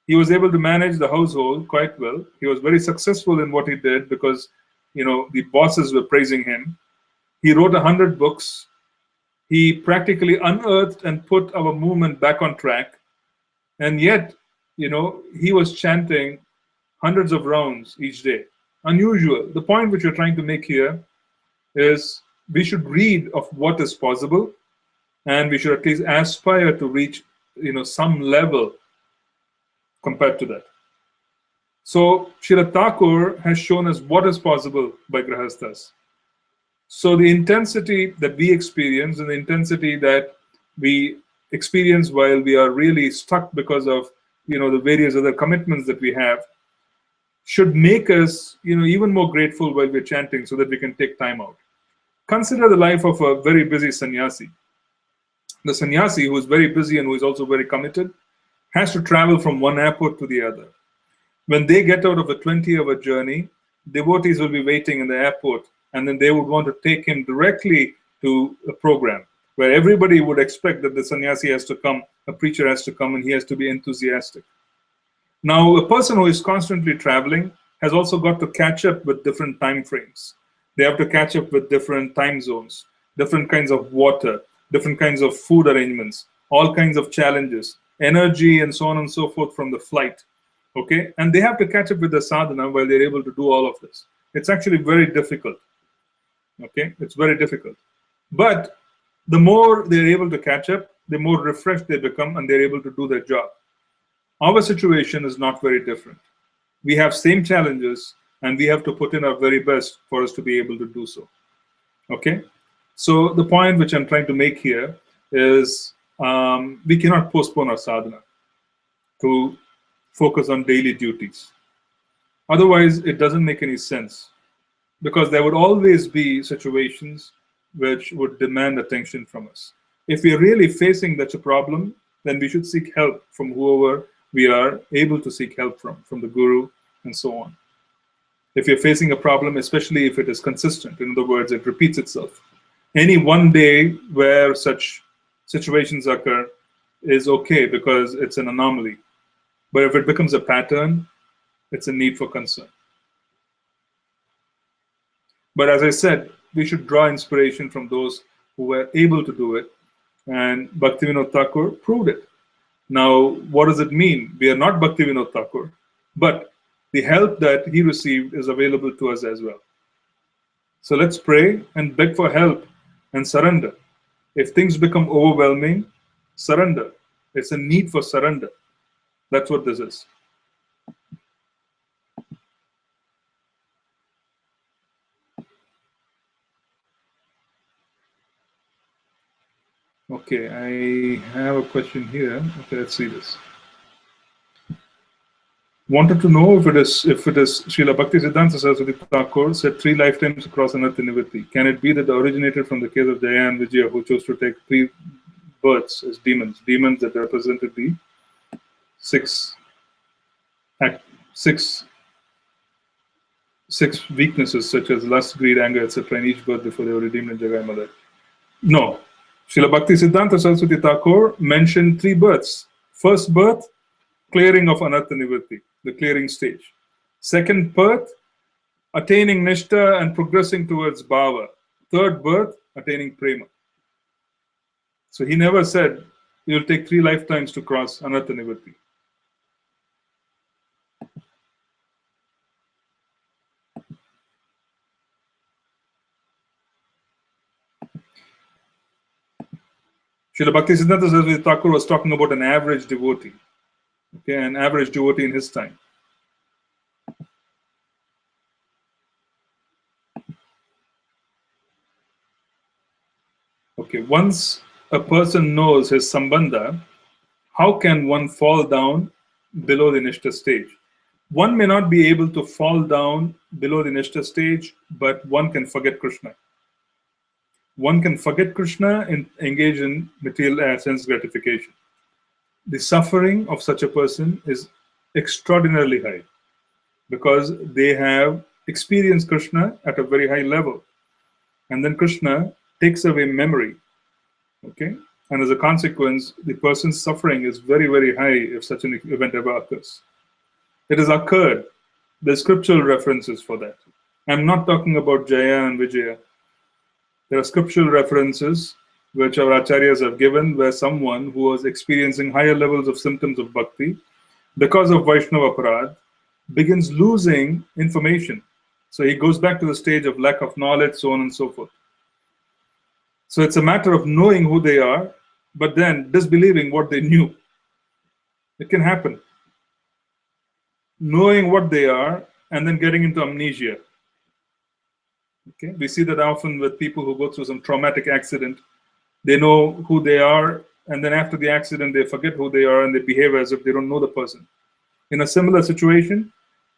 He was able to manage the household quite well. He was very successful in what he did because, the bosses were praising him. He wrote 100 books. He practically unearthed and put our movement back on track. And yet, he was chanting hundreds of rounds each day. Unusual. The point which we're trying to make here is we should read of what is possible, and we should at least aspire to reach, some level compared to that. So Srila Thakur has shown us what is possible by grahasthas. So the intensity that we experience and the intensity that we experience while we are really stuck because of the various other commitments that we have should make us even more grateful while we're chanting, so that we can take time out. Consider the life of a very busy sannyasi. The sannyasi, who is very busy and who is also very committed, has to travel from one airport to the other. When they get out of a 20-hour journey, devotees will be waiting in the airport, and then they would want to take him directly to a program where everybody would expect that the sannyasi has to come, a preacher has to come, and he has to be enthusiastic. Now, a person who is constantly traveling has also got to catch up with different time frames. They have to catch up with different time zones, different kinds of water, different kinds of food arrangements, all kinds of challenges, energy, and so on and so forth from the flight. Okay? And they have to catch up with the sadhana while they're able to do all of this. It's actually very difficult. Okay? It's very difficult. But the more they're able to catch up, the more refreshed they become, and they're able to do their job. Our situation is not very different. We have same challenges, and we have to put in our very best for us to be able to do so. Okay? So the point which I'm trying to make here is we cannot postpone our sadhana to focus on daily duties. Otherwise, it doesn't make any sense, because there would always be situations which would demand attention from us. If we are really facing such a problem, then we should seek help from whoever we are able to seek help from the guru, and so on. If you're facing a problem, especially if it is consistent, in other words, it repeats itself, any one day where such situations occur is okay because it's an anomaly. But if it becomes a pattern, it's a need for concern. But as I said, we should draw inspiration from those who were able to do it, and Bhaktivinoda Thakur proved it. Now, what does it mean? We are not Bhaktivinoda Thakur, but the help that he received is available to us as well. So let's pray and beg for help and surrender. If things become overwhelming, surrender. It's a need for surrender. That's what this is. Okay, I have a question here. Okay, let's see this. Wanted to know if it is Srila Bhakti Siddhanta Saraswati Thakur said 3 lifetimes across Anartha Nivritti. Can it be that originated from the case of Jaya and Vijaya, who chose to take 3 births as demons that represented the six weaknesses such as lust, greed, anger, etc. in each birth before they were redeemed in Jagai Mother? No. Srila Bhakti Siddhanta Saraswati Thakur mentioned 3 births. First birth, clearing of Anartha Nivritti, the clearing stage. Second birth, attaining Nishta and progressing towards Bhava. Third birth, attaining Prema. So he never said you'll take 3 lifetimes to cross Anartha Nivritti. Srila Bhakti Siddhanta Saraswati Thakur was talking about an average devotee. Okay, an average devotee in his time. Okay, once a person knows his sambandha, how can one fall down below the Nishta stage? One may not be able to fall down below the Nishta stage, but one can forget Krishna. One can forget Krishna and engage in material sense gratification. The suffering of such a person is extraordinarily high because they have experienced Krishna at a very high level. And then Krishna takes away memory. Okay? And as a consequence, the person's suffering is very, very high if such an event ever occurs. It has occurred. There are scriptural references for that. I'm not talking about Jaya and Vijaya. There are scriptural references which our acharyas have given, where someone who was experiencing higher levels of symptoms of bhakti, because of Vaishnava aparad, begins losing information. So he goes back to the stage of lack of knowledge, so on and so forth. So it's a matter of knowing who they are, but then disbelieving what they knew. It can happen. Knowing what they are, and then getting into amnesia. Okay? We see that often with people who go through some traumatic accident. They know who they are, and then after the accident, they forget who they are and they behave as if they don't know the person. In a similar situation,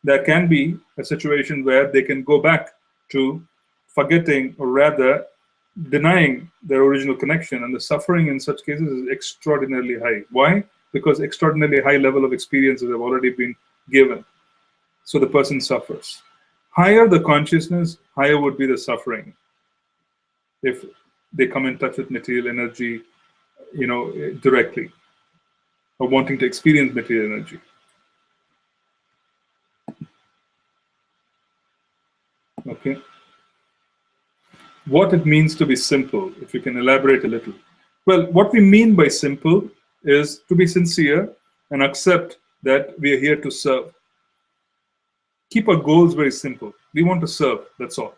there can be a situation where they can go back to forgetting, or rather denying their original connection, and the suffering in such cases is extraordinarily high. Why? Because extraordinarily high level of experiences have already been given. So the person suffers. Higher the consciousness, higher would be the suffering. If they come in touch with material energy, directly, or wanting to experience material energy. Okay. What it means to be simple, if you can elaborate a little. Well, what we mean by simple is to be sincere and accept that we are here to serve. Keep our goals very simple. We want to serve, that's all.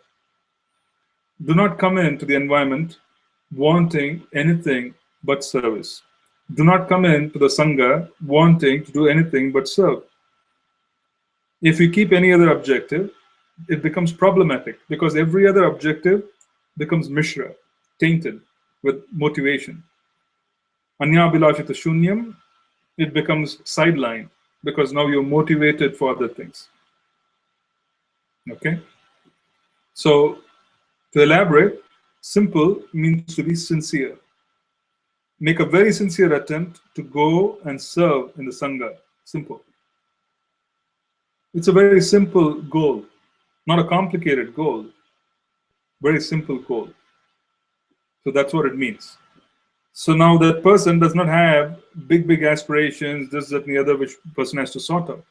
Do not come into the environment wanting anything but service. do not come into the Sangha wanting to do anything but serve. If you keep any other objective, it becomes problematic because every other objective becomes mishra, tainted with motivation. Anyabhilashita shunyam, it becomes sidelined because now you're motivated for other things. Okay? So, to elaborate, simple means to be sincere. Make a very sincere attempt to go and serve in the Sangha. Simple. It's a very simple goal, not a complicated goal. Very simple goal. So that's what it means. So now that person does not have big aspirations, this, that, and the other, which person has to sort out.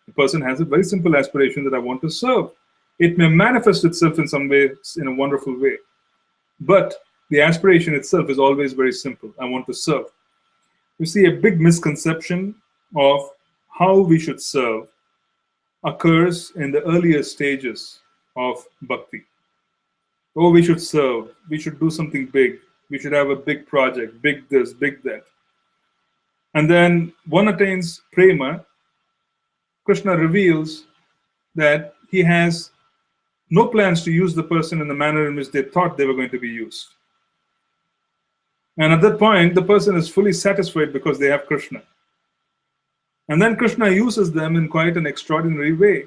The person has a very simple aspiration that I want to serve. It may manifest itself in some way, in a wonderful way. But the aspiration itself is always very simple. I want to serve. You see, a big misconception of how we should serve occurs in the earlier stages of bhakti. Oh, we should serve. We should do something big. We should have a big project, big this, big that. And then one attains prema. Krishna reveals that he has no plans to use the person in the manner in which they thought they were going to be used. And at that point, the person is fully satisfied because they have Krishna. And then Krishna uses them in quite an extraordinary way.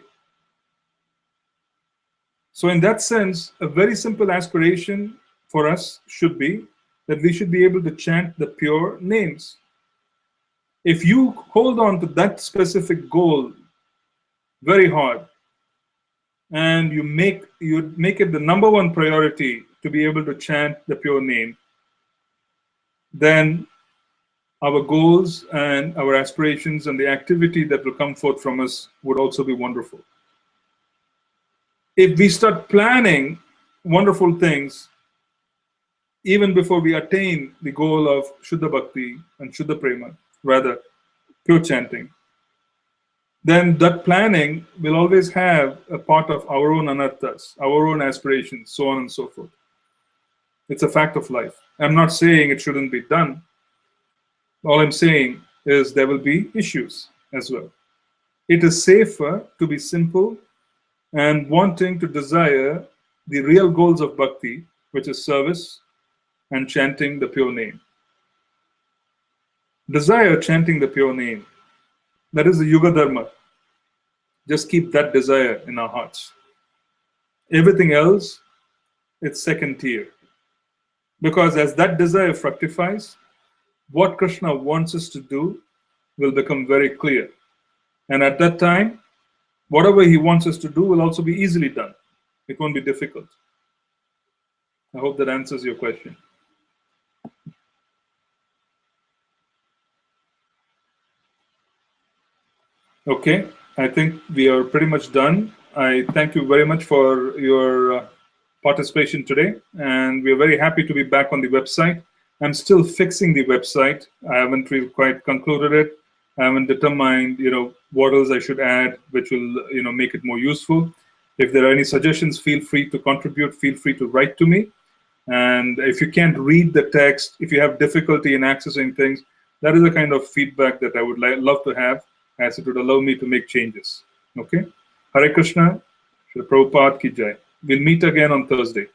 So in that sense, a very simple aspiration for us should be that we should be able to chant the pure names. If you hold on to that specific goal very hard, and you make it the #1 priority to be able to chant the pure name, then our goals and our aspirations and the activity that will come forth from us would also be wonderful. If we start planning wonderful things, even before we attain the goal of Shuddha Bhakti and Shuddha Prema, rather pure chanting, then that planning will always have a part of our own anarthas, our own aspirations, so on and so forth. It's a fact of life. I'm not saying it shouldn't be done. All I'm saying is there will be issues as well. It is safer to be simple and wanting to desire the real goals of bhakti, which is service and chanting the pure name. Desire chanting the pure name. That is the Yuga Dharma. Just keep that desire in our hearts. Everything else, it's second tier. Because as that desire fructifies, what Krishna wants us to do will become very clear. And at that time, whatever he wants us to do will also be easily done. It won't be difficult. I hope that answers your question. Okay, I think we are pretty much done. I thank you very much for your participation today, and we are very happy to be back on the website. I'm still fixing the website. I haven't really quite concluded it. I haven't determined, what else I should add, which will, make it more useful. If there are any suggestions, feel free to contribute. Feel free to write to me. And if you can't read the text, if you have difficulty in accessing things, that is the kind of feedback that I would love to have, as it would allow me to make changes. Okay? Hare Krishna, Shri Prabhupada ki jai. We'll meet again on Thursday.